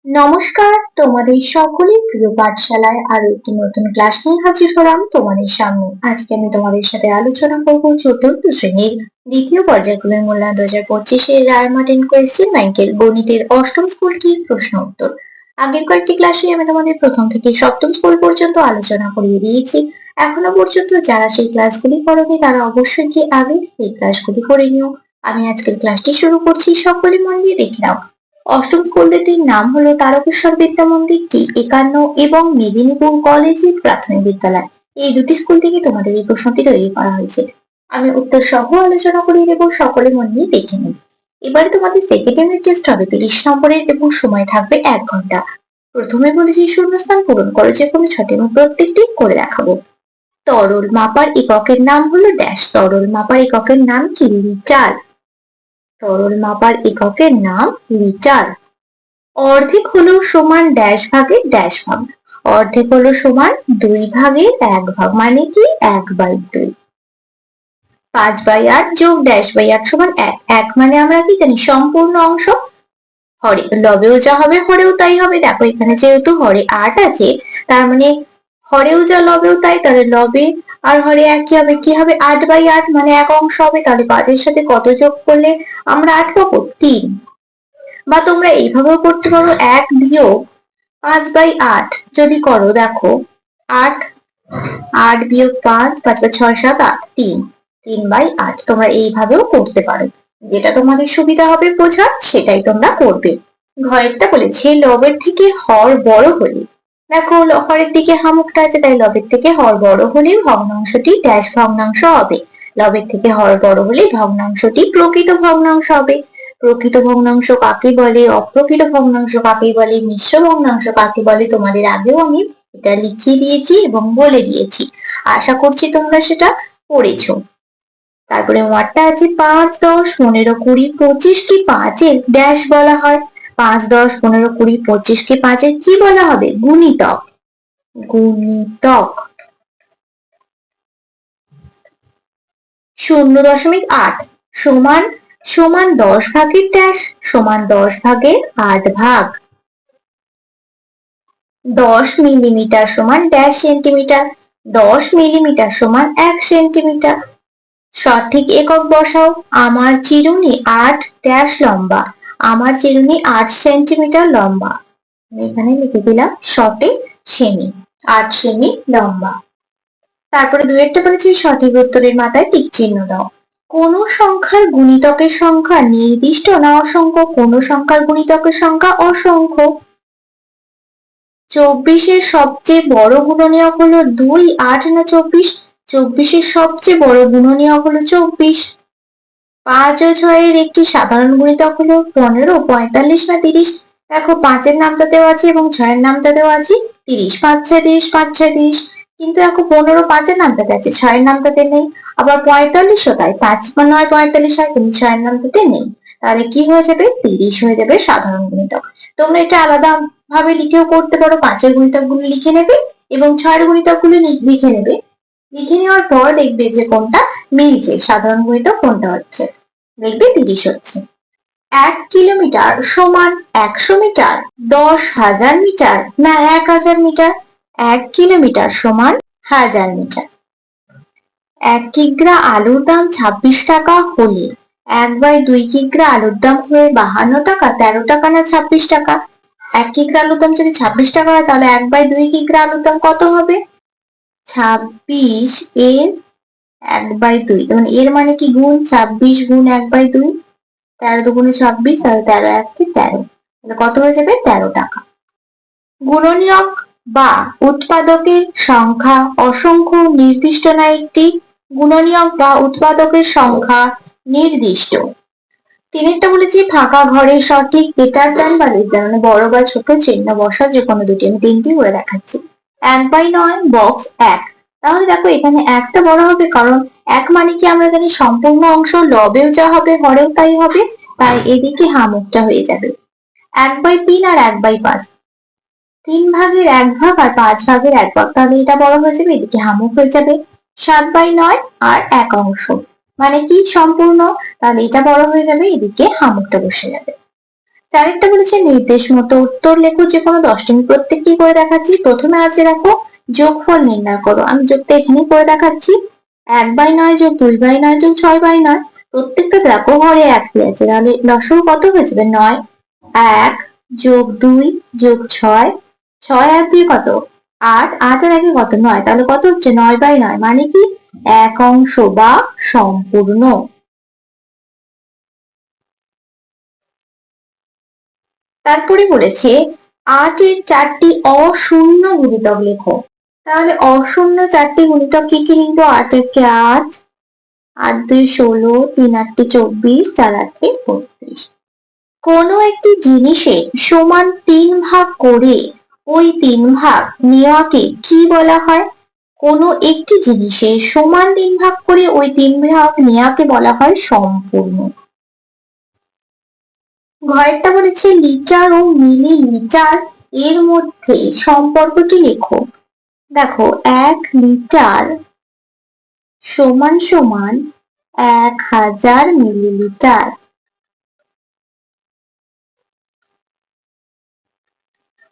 নমস্কার, তোমাদের সকলের প্রিয় পাঠশালায় আরো একটি নতুন ক্লাস নিয়ে হাজির হলাম তোমাদের সামনে। আজকে আমি তোমাদের সাথে আলোচনা করব চতুর্থ শ্রেণীর দ্বিতীয় পর্যায়ক্রমের মূল্যায়ন 2025 রায় মার্টিন কোয়েশ্চেন ব্যাংকের গণিতের অষ্টম স্কুলটির প্রশ্ন উত্তর। আগের কয়েকটি ক্লাসে আমি তোমাদের প্রথম থেকে সপ্তম স্কুল পর্যন্ত আলোচনা করিয়ে দিয়েছি। এখনো পর্যন্ত যারা সেই ক্লাসগুলি করোনি তারা অবশ্যই গিয়ে আগে সেই ক্লাসগুলি করে নিও। আমি আজকের ক্লাসটি শুরু করছি, সকলে মন দিয়ে দেখে নাও। অষ্টম স্কুলটির নাম হলো তারকেশ্বর বিদ্যা মন্দিরটি 51 এবং মেদিনীপুর কলেজে প্রাথমিক বিদ্যালয়, এই দুটি স্কুল থেকে তোমাদের এই প্রশ্নটি তৈরি করা হয়েছে। আমি উত্তর সহ আলোচনা করিয়ে দেবো, সকলে মন দিয়ে দেখে নিন। এবারে তোমাদের সেকেন্ড ইউনিট টেস্ট হবে 30 নম্বরের এবং সময় থাকবে 1 ঘন্টা। প্রথমে বলেছি শূন্যস্থান পূরণ করো, যে কোনো 6টি আমি প্রত্যেকটি করে দেখাবো। তরল মাপার এককের নাম হলো ড্যাশ। তরল মাপার এককের নাম কি? লিটার। তরল মাপার এককের নাম লিটার। অর্ধেক হলো সমান ড্যাশ ভাগের ড্যাশ ভাগ। অর্ধেক হলো সমান 2 ভাগের 1 ভাগ, মানে কি 1/2। 5/8 যোগ ড্যাশ বাই 8 সমান 1। 1 মানে আমরা কি জানি? সম্পূর্ণ অংশ। হরে লবেও যা হবে হরেও তাই হবে। দেখো এখানে যেহেতু হরে 8 আছে, তার মানে হরেও যা লবেও তাই, তাহলে লবে আর হরে একই হবে। কি হবে? 8/8 মানে 1 অংশ হবে। তাহলে 5 এর সাথে কত যোগ করলে আমরা 8 পাবো? 3। বা তোমরা এইভাবেও করতে পারো, 1 বিয়োগ 5/8 যদি করো, দেখো 8, 8 বিয়োগ 5, 5 5 6 7 8, 3/8। তোমরা এইভাবেও করতে পারো, যেটা তোমাদের সুবিধা হবে বোঝার সেটাই তোমরা করবে। ঘরেরটা বলেছে লবের থেকে হর বড় হলে, দেখো হরের দিকে হামুকটা আছে, তাই লবের থেকে হর বড় হলে ভগ্নাংশটি ড্যাশ ভগ্নাংশ হবে। লবের থেকে হর বড় হলে ভগ্নাংশটি প্রকৃত ভগ্নাংশ হবে। প্রকৃত ভগ্নাংশ কাকে বলে, অপ্রকৃত ভগ্নাংশ কাকে বলে, মিশ্র ভগ্নাংশ কাকে বলে, তোমাদের আগেও আমি এটা লিখিয়ে দিয়েছি এবং বলে দিয়েছি। আশা করছি তোমরা সেটা পড়েছো। তারপরে ওয়ার্ডটা আছে 5 10 15 20 25 কি 5 এর ড্যাশ বলা হয়। 5 10 15 20 25 কে 5 এর কি বলা হবে? গুণিতক। গুণিতক। 0.8 সমান সমান 10 ভাগের ড্যাশ সমান 10 ভাগের 8 ভাগ। 10 মিলিমিটার সমান ড্যাশ সেন্টিমিটার। 10 মিলিমিটার সমান 1 সেন্টিমিটার। সঠিক একক বসাও। আমার চিরুনি 8 ড্যাশ লম্বা। আমার চিরুনি 8 সেন্টিমিটার লম্বা। আমি এখানে লিখে দিলাম সঠিক সেমি, 8 সেমি লম্বা। তারপরে দুয়েরটা বলেছি সঠিক উত্তরের মাথায় টিক চিহ্ন দাও। কোন সংখ্যার গুণিতকের সংখ্যা নির্দিষ্ট না অসংখ্য? কোন সংখ্যার গুণিতকের সংখ্যা অসংখ্য। 24 সবচেয়ে বড় গুণনীয়ক হলো 2, 8 না 24? 24 সবচেয়ে বড় গুণনীয়ক হলো 24। 5 ও 6 একটি সাধারণ গুণিতক হলো 15, 45 না 30? দেখো 5 নামটা দেওয়া আছে এবং 6 নামটা দেওয়া আছে 30। 5 6 30, 5 6 30। কিন্তু দেখো 15 5 নামটাতে আছে, 6 নামটাতে নেই। আবার 45 ও তাই, 5 9 45 হয়, কিন্তু 6 নামটাতে নেই। তাহলে কি হয়ে যাবে? 30 হয়ে যাবে সাধারণ গুণিতক। তোমরা এটা আলাদা ভাবে লিখেও করতে পারো। 5 গুণিতক গুলি লিখে নেবে এবং 6 গুণিতক গুলি লিখে নেবে। লিখে নেওয়ার পর দেখবে যে কোনটা মিলছে, সাধারণ গুণিতক কোনটা হচ্ছে। দেখবে 30 হচ্ছে। 1 কিলোমিটার সমান 100 মিটার, 10,000 মিটার না 1000 মিটার? 1 কিলোমিটার সমান 1000 মিটার। 1 কিগ্রা আলুর দাম 26 টাকা হলে 1/2 কিগ্রা আলুর দাম হয়ে 52 টাকা, 13 টাকা না 26 টাকা? 1 কিগ্রা আলুর দাম যদি 26 টাকা হয়, তাহলে 1/2 কিগ্রা আলুর দাম কত হবে? 26 এর 1/2। তখন এর মানে কি? গুণ। 26 গুণ 1/2, 13 দুগুণে 26, তাহলে 13 1 13। তাহলে কত হয়ে যাবে? 13 টাকা। গুণনীয়ক বা উৎপাদকের সংখ্যা অসংখ্য, নির্দিষ্ট না একটি? গুণনীয়ক বা উৎপাদকের সংখ্যা নির্দিষ্ট। তিনেরটা বলেছি ফাঁকা ঘরে সঠিক গ্রেটার দ্যান বা লেস দ্যান, মানে বড় বা ছোট চিহ্ন বসা যে কোনো দুটি। আমি 3টি করে দেখাচ্ছি। 1/9 বক্স 1। তাহলে দেখো এখানে একটা বড় হবে, কারণ 1 মানে কি আমরা জানি সম্পূর্ণ অংশ। লবেও যা হবে হরেও তাই হবে, তাই এদিকে হামুকটা হয়ে যাবে। 1/3 আর 1/5, 3 ভাগের 1 ভাগ আর 5 ভাগের 1 ভাগ, তাহলে এটা বড় হয়ে যাবে, এদিকে হামুক হয়ে যাবে। 7/9 আর 1 অংশ, মানে কি সম্পূর্ণ, তাহলে এটা বড় হয়ে যাবে, এদিকে হামুকটা বসে যাবে। চারেরটা বলেছে নির্দেশ মতো উত্তর লেখো, যে কোনো 10টি। আমি প্রত্যেকটি করে দেখাচ্ছি। প্রথমে আছে দেখো যোগফল নির্ণয় করো। আমি যোগটা এখানে করে দেখাচ্ছি। 1/9 যোগ 2/9 যোগ 6/9। প্রত্যেকটা দেখো ঘরে একই আছে, তাহলে লসগু কত হয়ে যাবে? 9। 1 যোগ 2 যোগ 6, 6 আর 2 কত? 8, 8 আর 1 কত? 9। তাহলে কত হচ্ছে? 9/9, মানে কি এক অংশ বা সম্পূর্ণ। তারপরে বলেছে 8 এর 4টি অশূন্য গুণিতক লেখো। তাহলে অশূন্য 4টি গুণিতক কি কি লিখবো? 8 একে 8, 8 2 16, 3 8 24, 4 8 32। কোনো একটি জিনিসের সমান 3 ভাগ করে ওই 3 ভাগ নেওয়াকে কি বলা হয়? কোনো একটি জিনিসের সমান 3 ভাগ করে ওই 3 ভাগ নেওয়াকে বলা হয় সম্পূর্ণ। ঘরেরটা বলেছে লিটার ও মিলিলিটার এর মধ্যে সম্পর্কটি লেখো। দেখো 1 লিটার সমান সমান 1000 মিলিলিটার।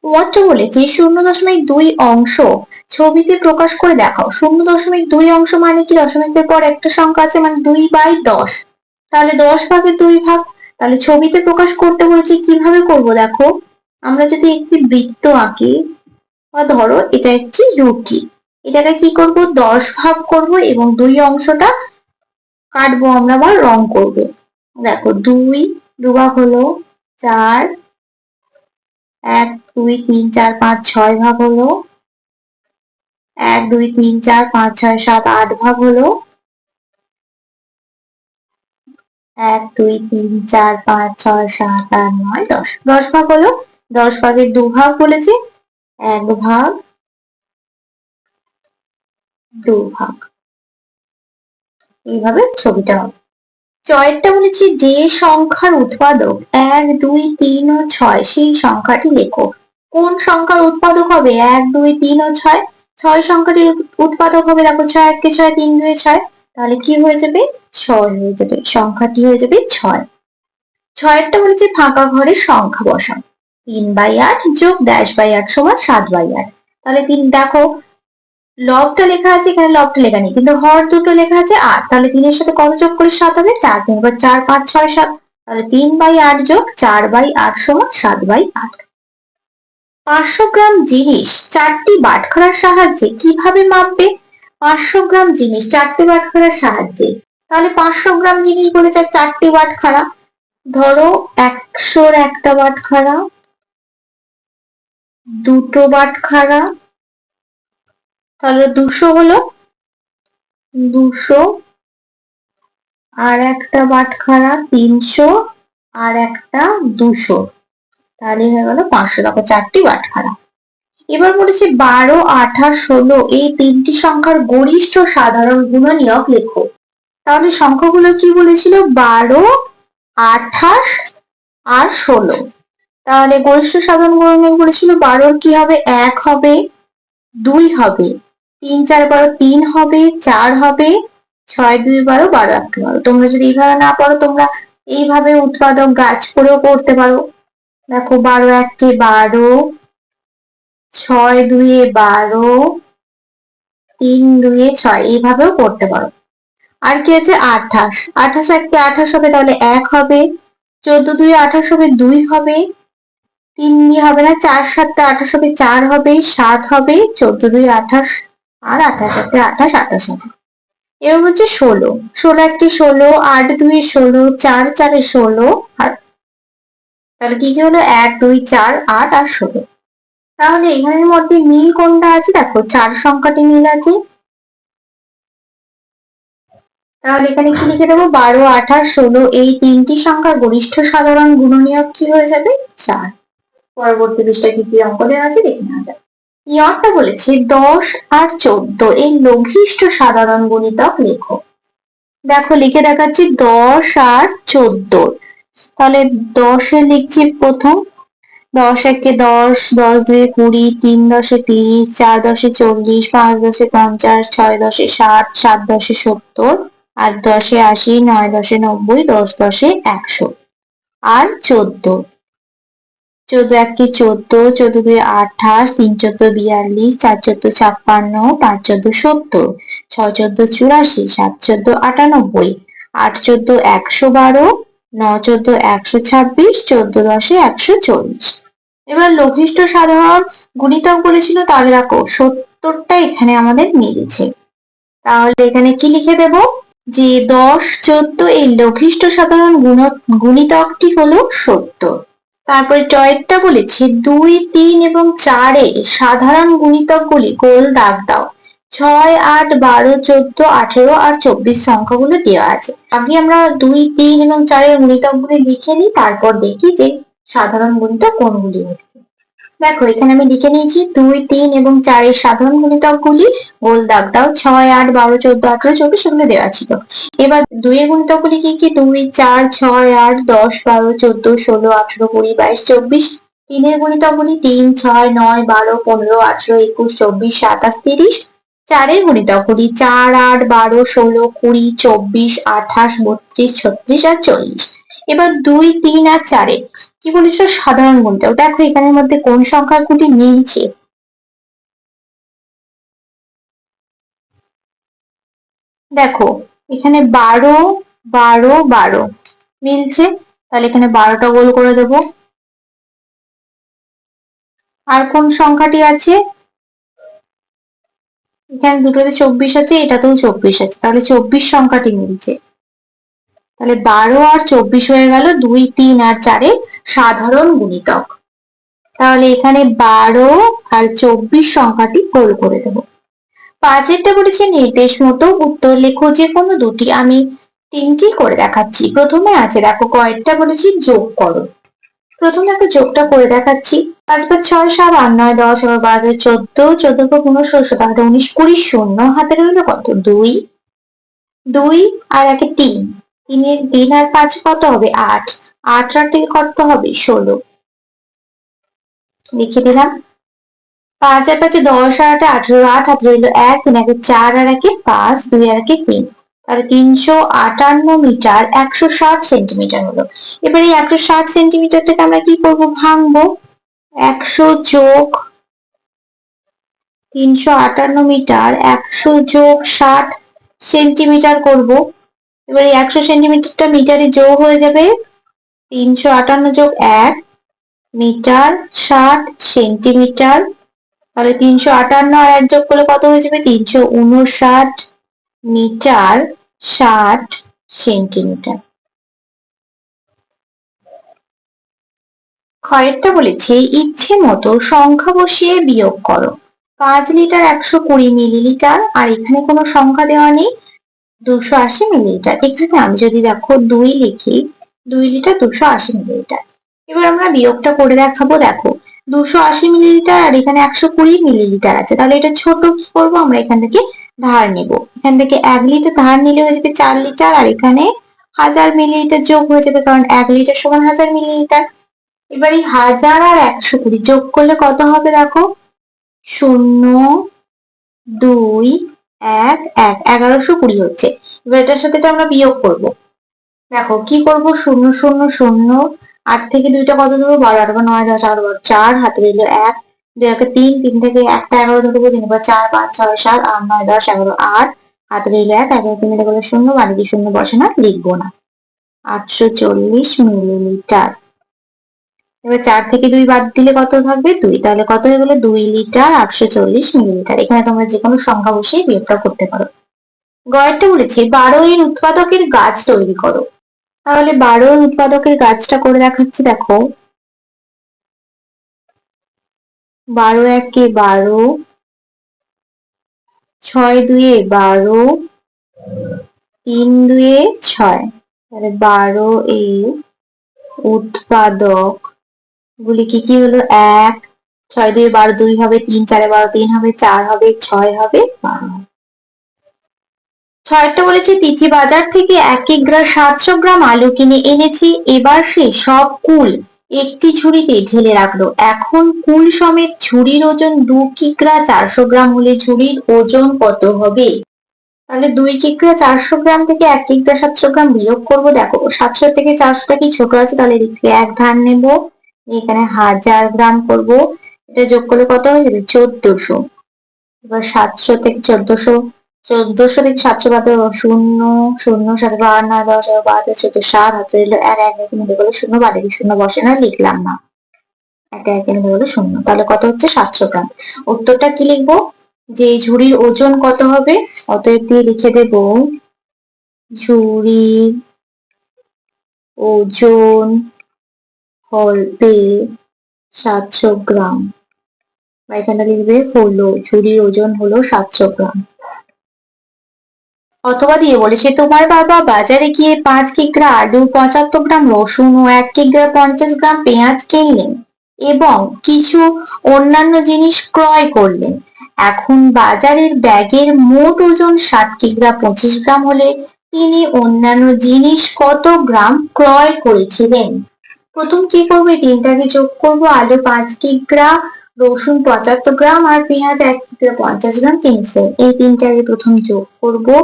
ওয়াটটা বলেছে 0.2 অংশ ছবিতে প্রকাশ করে দেখাও। 0.2 অংশ মানে কি? দশমিকের পর একটা সংখ্যা আছে, মানে 2/10। তাহলে 10 ভাগে 2 ভাগ। তাহলে ছবিতে প্রকাশ করতে বলেছি, কিভাবে করব দেখো। আমরা যদি একটি বৃত্ত আঁকি, বা ধরো এটা একটি রুটি, এটাকে কি করব? 10 ভাগ করব এবং 2 অংশটা কাটবো আমরা বা রং করব। দেখো 2 দুভাগ হলো 4, 1 2 3 4 5 6 ভাগ হলো, 1 2 3 4 5 6 7 8 ভাগ হলো, 1 2 3 4 5 6 7 8 9 10, 10 ভাগ হলো। 10 ভাগের 2 ভাগ বলেছে, 1 ভাগ 2 ভাগ। এইভাবে ছবিটা হবে। ছয়েরটা বলেছি যে সংখ্যার উৎপাদক 1 2 3 ও 6 সেই সংখ্যাটি লেখো। কোন সংখ্যার উৎপাদক হবে 1 2 3 ও 6? 6 সংখ্যাটির উৎপাদক হবে, দেখো 6 1 6, 3 2 6। তাহলে কি হয়ে যাবে? 6 হয়ে যাবে, সংখ্যাটি হয়ে যাবে 6। ছয়েরটা বলেছে ফাঁকা ঘরে সংখ্যা বসাও। 3/8 যোগ -8 সমান 7/8। তাহলে 3 দেখো লবটা লেখা আছে, এখানে লবটা লেখা নেই, কিন্তু হর দুটো লেখা আছে 8। তাহলে 3 এর সাথে কত যোগ করে 7 হবে? 4। 3 বার 4 5 6 7। তাহলে 3/8 যোগ 4/8 সমান 7/8। 500 গ্রাম জিনিস 4টি বাটখারার সাহায্যে কিভাবে মাপবে? 500 গ্রাম জিনিস 4টি বাটখারার সাহায্যে। তাহলে 500 গ্রাম জিনিস বলেছে 4টি বাটখারা। ধরো 100-র একটা বাটখারা, দুটো বাটখারা, তাহলে 200 হলো, 200 আর একটা বাটখারা 300 আর একটা 200। তাহলে হয়ে গেল 500। দেখো 4টি বাটখারা। এবার বলেছে 12 28 16 এই 3টি সংখ্যার গরিষ্ঠ সাধারণ গুণনীয়ক লেখো। তাহলে সংখ্যাগুলো কি বলেছিল? 12 28 আর 16। তাহলে গরিষ্ঠ সাধারণ গুণনীয়ক বলেছিল 12 কি হবে? 1 হবে, 2 হবে, 3 4 12 3 হবে, 4 হবে, 6 2 12 12 1 12। তোমরা যদি এইভাবে না পারো, তোমরা এইভাবে উৎপাদক গাছ করেও করতে পারো। দেখো 12 1 12, 6 2 12, 3 2 6, এইভাবেও করতে পারো। আর কি আছে? 28, 28 1 28 হবে, তাহলে 1 হবে, 14 2 28 হবে, 2 হবে, 3 দিয়ে হবে না, 4 7 28 হবে, 4 হবে, 7 হবে, 14 2 28 আর 28 1 28 28 হবে। এবার হচ্ছে 16, 16 1 16, 8 2 16, 4 4 16। আর তাহলে কি কি হলো? 1 2 4 8 আর 16। তাহলে এখানের মধ্যে মিল কোনটা আছে? দেখো 4 সংখ্যাটি মিল আছে। তাহলে এখানে কি লিখে দেবো? 12 28 16 এই 3টি সংখ্যার গরিষ্ঠ সাধারণ গুণনীয়ক কি হয়ে যাবে? 4। পরবর্তী পৃষ্ঠা কি কি অঙ্ক দেওয়া আছে দেখে নেওয়া যাক। ইয়রটা বলেছে 10 আর 14 এই লঘিষ্ঠ সাধারণ গুণিতক লেখো। দেখো লিখে দেখাচ্ছি 10 আর 14। তাহলে 10 এ লিখছি প্রথম, 10 1 10, 10 2 20, 3 10 30, 4 10 40, 5 10 50, 6 10 60, 7 10 70, 8 10 80, 9 10 90, 10 10 100। আর 14 14 × 14, 14 × 28, 3 × 42, 4 × 56, 5 × 70, 6 × 84, 7 × 98, 8 × 112, 9 × 126, 14 × 140। এবার লঘিষ্ঠ সাধারণ গুণিতক বলেছিল, তাহলে দেখো 70টা এখানে আমাদের মিলছে। তাহলে এখানে কি লিখে দেব, যে 10, 14 এই লঘিষ্ঠ সাধারণ গুণিতকটি হলো 70। তারপরে টয়েরটা বলেছে 2, 3 এবং 4 এর সাধারণ গুণিতকগুলি গোল দাগ দাও। 6, 8, 12, 14, 18 আর 24 সংখ্যাগুলো দেওয়া আছে। আগে আমরা 2, 3 এবং 4 এর গুণিতকগুলি লিখে নিই, তারপর দেখি যে সাধারণ গুণিতক কোনগুলি হচ্ছে। দেখো এখানে আমি লিখে নিয়েছি 2, 3 এবং 4 এর সাধারণ গুণিতকগুলি গোল দাগ দাও। 6, 8, 12, 14, 18, 24 সেগুলো দেওয়া ছিল। এবার 2 এর গুণিতকগুলি কি কি, 2, 4, 6, 8, 10, 12, 14, 16, 18, 20, 22, 24। 3 এর গুণিতকগুলি 3, 6, 9, 12, 15, 18, 21, 24, 27, 30। 4 এর গুণিতকগুলি 4, 8, 12, 16, 20, 24, 28, 32, 36 আর 40। এবার 2, 3 আর 4 এর কি বলেছিল সাধারণ গুণিতক। দেখো এখানের মধ্যে কোন সংখ্যাগুলি মিলছে। দেখো এখানে 12, 12, 12 মিলছে, তাহলে এখানে 12টা গোল করে দেব। আর কোন সংখ্যাটি আছে, এখানে দুটোতে 24 আছে, এটাতেও 24 আছে, তাহলে 24 সংখ্যাটি মিলছে। তাহলে 12 আর 24 হয়ে গেল 2, 3 আর 4 এর সাধারণ গুণিতক। তাহলে এখানে 12 আর 24 সংখ্যাটি গোল করে দেব। 5 বলেছে নির্দেশ মতো উত্তর লেখো যে কোনো দুটি। আমি 3টি করে দেখাচ্ছি। প্রথমে আছে দেখো কয়েকটা বলেছি যোগ করো। প্রথমে দেখো যোগটা করে দেখাচ্ছি। 5, 5, 6, 7, 8, 9, 10, 11, 12, 14, 14, 15, 16, 17, 18, 19, 20, শূন্য হাতে রইল কত, 2, 2 আর 1 3, 3 আর 5 কত হবে, 8, 8 আর 3 কত হবে, 16। লিখে দিলাম। 5 আর 5 10 আর 8 18, 8 হাতে রইল 1, 3 1 4 আর 1 5, 2 আর 1 3, তাহলে 358 মিটার 160 সেন্টিমিটার হলো। এবার এই 160 সেন্টিমিটারটাকে আমরা কি করব, ভাঙবো। 100 যোগ 358 মিটার 100 যোগ 60 সেন্টিমিটার করব। এবার এই 100 সেন্টিমিটারটা মিটারে যোগ হয়ে যাবে। 358 যোগ 1 মিটার 60 সেন্টিমিটার, তাহলে 358 আর 1 যোগ করলে কত হয়ে যাবে, 359 মিটার 60 সেন্টিমিটার। ক্ষয়েরটা বলেছে ইচ্ছে মতো সংখ্যা বসিয়ে বিয়োগ করো। 5 লিটার 120 মিলিলিটার, আর এখানে কোনো সংখ্যা দেওয়া নেই, 280 মিলিলিটার। এখানে আমি যদি দেখো 2 লিখি, 2 লিটার 280 মিলিলিটার। এবার আমরা বিয়োগটা করে দেখাবো। দেখো 280 মিলিলিটার আর এখানে 120 মিলিলিটার আছে, তাহলে এটা ছোট কি করবো, আমরা এখান থেকে ধার নেব। এখান থেকে 1 লিটার ধার নিলে হয়ে যাবে 4 লিটার, আর এখানে 1000 মিলিলিটার যোগ হয়ে যাবে, কারণ 1 লিটার সমান 1000 মিলিলিটার। এবার এই 1000 আর 120 যোগ করলে কত হবে, দেখো 0, 2, 1, 1, 1120 হচ্ছে। এবার এটার সাথে এটা আমরা বিয়োগ করব। দেখো কি করব, 0 0 0, 8 থেকে 2টা কত ধরবো, 12 8 9 10 11 12, 4 হাতে রইল 1, 2 1 3, 3 থেকে 1টা 11 ধরবো, 3 4 5 6 7 8 9 10 11, 8 হাতে রইল 1, 1 3 মিলে গেলে 0, বাড়ি দিয়ে 0 বসে না, লিখবো না। 840 মিলিলিটার। এবার 4 থেকে 2 বাদ দিলে কত থাকবে, 2, তাহলে কত হয়ে গেল, 2 লিটার 840 মিলিলিটার। এখানে তোমরা যে কোনো সংখ্যা বসিয়ে বিয়োগটা করতে পারো। গয়েরটা বলেছে 12 এর উৎপাদকের গাছ তৈরি করো। তাহলে 12 এর উৎপাদকের গাছটা করে দেখাচ্ছি। দেখো 12 1 12, 6 2 12, 3 2 6, তাহলে 12 এর উৎপাদক গুলি কি কি হলো, 1, 6 2 12 2 হবে, 3 4 12 3 হবে, 4 হবে, 6 হবে, 12। 6টা বলেছে তিথি বাজার থেকে 1 কিগ্রা 700 গ্রাম আলু কিনে এনেছি, এবার সে সব কুল একটি ঝুড়িতে ঢেলে রাখলো। এখন কুল সমেত ঝুড়ির ওজন 2 কিগ্রা 400 গ্রাম হলে ঝুড়ির ওজন কত হবে। তাহলে 2 কিগ্রা 400 গ্রাম থেকে 1 কিগ্রা 700 গ্রাম বিয়োগ করব। দেখো 700 থেকে 400টা কি ছোট আছে, তাহলে এদিক থেকে 1 ধার নেব, এখানে 1000 গ্রাম করব, এটা যোগ করলে কত হয়ে যাবে 1400। এবার 700 থেকে 1400, 1400 থেকে 700 বাদ দাও, 0 0 7 8 9 10 11 12 13 14 7 হাতে রইলো আর এক মধ্যে গেলে শূন্য, বাদে শূন্য বসে না, লিখলাম না, একে একের মধ্যে গেলে শূন্য। তাহলে কত হচ্ছে 700 গ্রাম। উত্তরটা কি লিখবো, যে ঝুড়ির ওজন কত হবে, অতএব দিয়ে লিখে দেব ঝুড়ির ওজন হবে 700 গ্রাম, বা এখানে লিখবে হলো, ঝুড়ির ওজন হলো 700 গ্রাম। অথবা দিয়ে বলেছে তোমার বাবা বাজারে গিয়ে 5 কিগ্রা আলু, 75 গ্রাম রসুন ও 1 কিগ্রা 50 গ্রাম পেঁয়াজ কিনলেন এবং কিছু অন্যান্য জিনিস ক্রয় করলেন। এখন বাজারের ব্যাগের মোট ওজন 7 কিগ্রা 25 গ্রাম হলে তিনি অন্যান্য জিনিস কত গ্রাম ক্রয় করেছিলেন। প্রথম কি করবো, এই তিনটাকে যোগ করবো, আলু 5 কিগ্রা, রসুন 75 গ্রাম আর পেঁয়াজ 1 কিগ্রা 50 গ্রাম কিনছিলেন। এই তিনটাকে প্রথম যোগ করবো,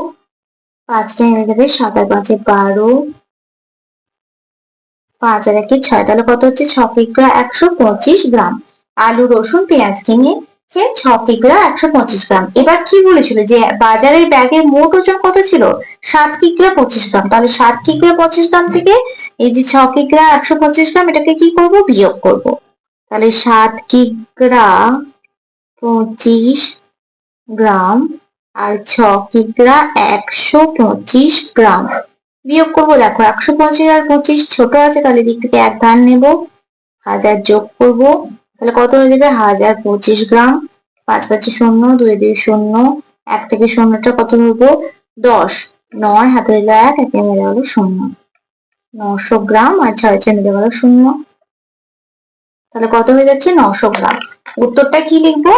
5টা এনে দেবে, 7 আর 5 12, 5 আর 1 6, তাহলে কত হচ্ছে 6 কিগ্রা 125 গ্রাম। আলু রসুন পেঁয়াজ কিনে সে 6 কিগ্রা 125 গ্রাম। এবার কি বলেছিল যে বাজারের ব্যাগের মোট ওজন কত ছিল, 7 কিগ্রা 25 গ্রাম। তাহলে 7 কিগ্রা 25 গ্রাম থেকে এই যে 6 কিগ্রা 125 গ্রাম এটাকে কি করব, বিয়োগ করব। তাহলে 7 কিগ্রা 25 গ্রাম আর 6 কিগ্রা 125 গ্রাম বিয়োগ করবো। দেখো 125 আর 25 ছোট আছে, তাহলে দিক থেকে 1 ধার নেব, 1000 যোগ করব, তাহলে কত হয়ে যাবে 1025 গ্রাম। 5 5 শূন্য, 2 2 শূন্য, 1 থেকে শূন্যটা কত ধরবো 10, 9 হাতে রইলো 1, একে মিলে গেল শূন্য, 900 গ্রাম আর 6 6 মিলে গেল শূন্য, তাহলে কত হয়ে যাচ্ছে 900 গ্রাম। উত্তরটা কি লিখবো,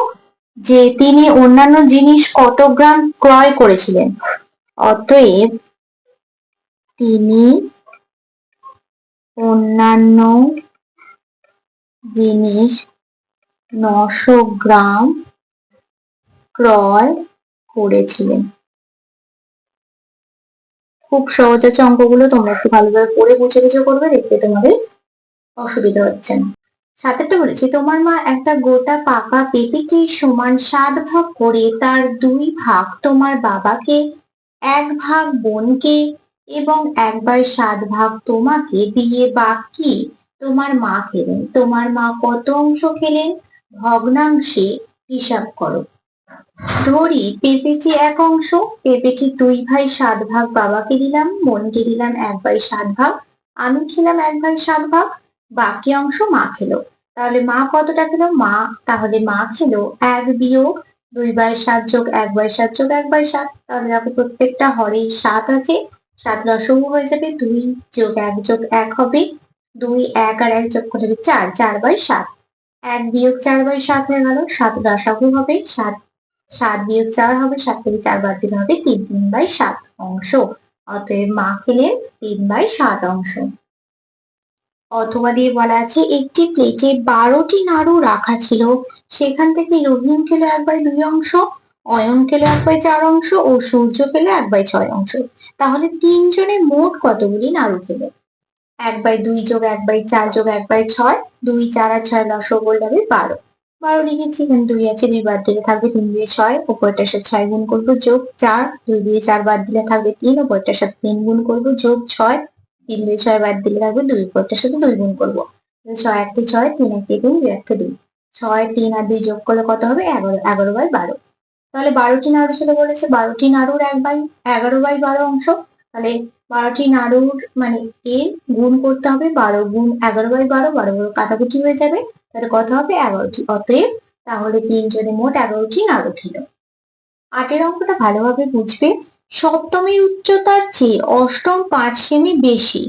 যে তিনি অন্যান্য জিনিস কত গ্রাম ক্রয় করেছিলেন। অতএব তিনি অন্যান্য জিনিস 900 গ্রাম ক্রয় করেছিলেন। খুব সহজ আছে অঙ্কগুলো, তোমরা একটু ভালোভাবে পড়ে বুঝে বুঝে করবে, দেখতে তোমাদের অসুবিধা হচ্ছে না। সাথেটা বলেছি তোমার মা একটা গোটা পাকা পেঁপেকে সমান 7 ভাগ করে তার 2 ভাগ তোমার বাবাকে, 1 ভাগ বোনকে এবং 1/7 ভাগ তোমাকে দিয়ে বাকি তোমার মা খেলেন। তোমার মা কত অংশ খেলেন, ভগ্নাংশে হিসাব করো। ধরি পেঁপেটি 1 অংশ, পেঁপেটি 2/7 ভাগ বাবাকে দিলাম, বোনকে দিলাম 1/7 ভাগ, আমি খেলাম 1/7 ভাগ, বাকি অংশ মা খেলো। তাহলে মা কতটা খেলো, তাহলে মা খেলো 1 বিয়োগ 2/7 যোগ 1/7 যোগ 1/7। তাহলে দেখো প্রত্যেকটা হরেই 7 আছে, 7 লসাগু হয়ে যাবে, 2 যোগ 1 যোগ 1 হবে 2, 1 আর 1 যোগ করে 4, 4/7। 1 বিয়োগ 4/7 হয়ে গেল, 7 লসাগু হবে 7, 7 বিয়োগ 4 হবে, 7 থেকে 4 বাদ দিলে হবে 3, 3/7 অংশ। অতএব মা খেলেন 3/7 অংশ। অথবা দিয়ে বলা আছে একটি প্লেটে 12টি নাড়ু রাখা ছিল, সেখান থেকে রহিম খেলো 1/2 অংশ, অয়ন খেলো 1/4 অংশ ও সূর্য খেলো 1/6 অংশ। তাহলে তিনজনে মোট কতগুলি নাড়ু খেলো, 1/2 যোগ 1/4 যোগ 1/6, 2 4 আর 6 লসাগু করলে হবে 12। 12 লিখেছি, এখানে 2 আছে, 2 বাদ দিলে থাকবে 3 2 6, উপরটার সাথে 6 গুণ করবো যোগ 4, 2 দিয়ে 4 বাদ দিলে থাকবে 3, উপরটার সাথে 3 গুণ করবো যোগ 6, 3 2 6 বাদ দিলে থাকবে 2, উপরটার সাথে 2 গুণ করবো, 6 1 6, 3 1 2, 2 1 2, 6 3 আর 2 যোগ করলে কত হবে 11, 11/12। তাহলে 12টি নাড়ু ছিল বলেছে, 12টি নাড়ুর 11/12 অংশ। তাহলে 12টি নাড়ুর মানে এর গুণ করতে হবে 12 গুণ 11/12, 12 কাটাকুটি হয়ে যাবে, তাহলে কত হবে 11টি। অতএব তাহলে তিনজনে মোট 11টি নাড়ু খেল। 8 অঙ্কটা ভালোভাবে বুঝবে। সপ্তমীর উচ্চতার চেয়ে অষ্টম 5 সেমি বেশি,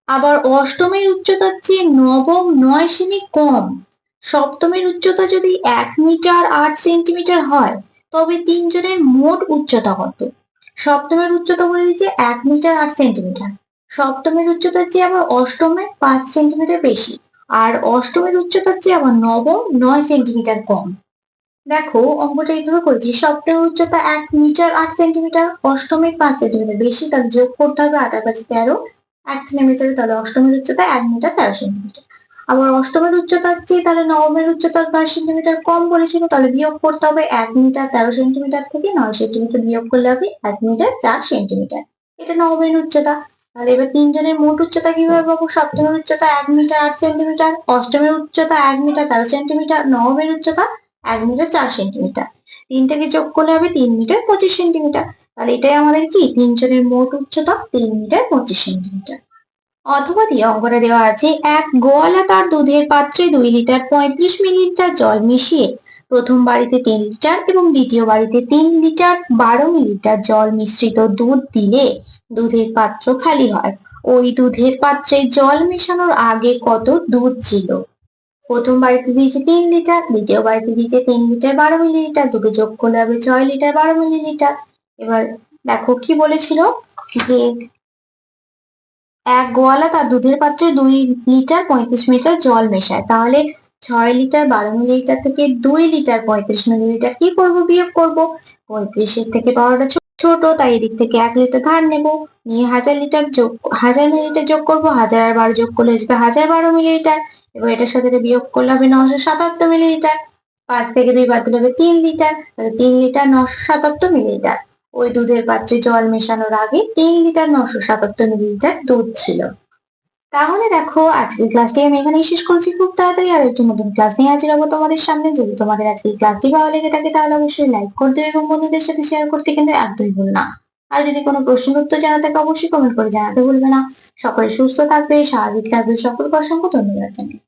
আবার অষ্টমের উচ্চতার চেয়ে নবম 9 সেমি কম। সপ্তমের উচ্চতা যদি 1 মিটার 8 সেন্টিমিটার হয়, তবে তিনজনের মোট উচ্চতা কত। সপ্তমের উচ্চতা বলে দিচ্ছে 1 মিটার 8 সেন্টিমিটার, সপ্তমের উচ্চতার চেয়ে আবার অষ্টমের 5 সেন্টিমিটার বেশি, আর অষ্টমের উচ্চতার চেয়ে আবার নবম 9 সেন্টিমিটার কম। দেখো অঙ্কটা এইভাবে করেছি, সপ্তমের উচ্চতা 1 মিটার 8 সেন্টিমিটার, অষ্টমের 5 সেন্টিমিটার বেশি, তাহলে যোগ করতে হবে 8 আর 5 13, 1 নেমে যাবে, তাহলে অষ্টমের উচ্চতা 1 মিটার 13 সেন্টিমিটার। আবার অষ্টমের উচ্চতার চেয়ে তাহলে নবমের উচ্চতার 5 সেন্টিমিটার কম বলেছিল, তাহলে বিয়োগ করতে হবে 1 মিটার 13 সেন্টিমিটার থেকে 9 সেন্টিমিটার বিয়োগ করলে হবে 1 মিটার 4 সেন্টিমিটার। এটা নবমের উচ্চতা। তাহলে এবার তিনজনের মোট উচ্চতা কিভাবে পাবো? সপ্তমের উচ্চতা 1 মিটার 8 সেন্টিমিটার, অষ্টমের উচ্চতা 1 মিটার 13 সেন্টিমিটার, নবমের উচ্চতা 1 মিটার 4 সেন্টিমিটার। তিনটাকে যোগ করলে হবে 3 মিটার 25 সেন্টিমিটার। তাহলে এটাই আমাদের কি তিনজনের মোট উচ্চতা 3 মিটার 25 সেন্টিমিটার। অথবা দিয়ে অঙ্কটা দেওয়া আছে, এক গোয়ালাকার দুধের পাত্রে 2 লিটার 35 মিলিলিটার জল মিশিয়ে প্রথম বাড়িতে 3 লিটার এবং দ্বিতীয় বাড়িতে 3 লিটার 12 মিলিলিটার জল মিশ্রিত দুধ দিলে দুধের পাত্র খালি হয়। ওই দুধের পাত্রে জল মেশানোর আগে কত দুধ ছিল? প্রথম বাড়িতে দিয়েছে 3 লিটার, দ্বিতীয় বাড়িতে দিয়েছে 3 লিটার 12 মিলিলিটার, দুটো যোগ করলে হবে 6 লিটার 12 মিলিলিটার। এবার দেখো কি বলেছিল যে এক গোয়ালা তার দুধের পাত্রে 2 লিটার 35 মিলিলিটার জল মেশায়, তাহলে 6 লিটার 12 মিলিলিটার থেকে 2 লিটার 35 মিলিলিটার কি করব? বিয়োগ করব। 35 এর থেকে পাওয়াটা ছোট, তাই এদিক থেকে 1 লিটার ধার নেব, নিয়ে 1000 মিলিলিটার যোগ করব, 1000 আর 12 যোগ করলে আসবে 1012 মিলিলিটার। এবার এটার সাথে বিয়োগ করলে হবে 977 মিলিলিটার। 5 থেকে 2 বাদ দিলে হবে 3 লিটার, তাহলে 3 লিটার 977 মিলিলিটার। ওই দুধের পাত্রে জল মেশানোর আগে 3 লিটার 977 মিলিলিটার দুধ ছিল। তাহলে দেখো আজকের ক্লাসটি আমি এখানেই শেষ করছি। খুব তাড়াতাড়ি আর একটি নতুন ক্লাস নিয়ে হাজির হবো তোমাদের সামনে। যদি তোমাদের আজকের ক্লাসটি ভালো লেগে থাকে তাহলে অবশ্যই লাইক করে দিও এবং বন্ধুদের সাথে শেয়ার করতে কিন্তু একদমই ভুল না। আর যদি কোনো প্রশ্নের উত্তর জানা থাকে অবশ্যই কমেন্ট করে জানাতে ভুলবে না। সকলে সুস্থ থাকবে, স্বাভাবিক থাকবে। সকলকে অসংখ্য ধন্যবাদ জানাই।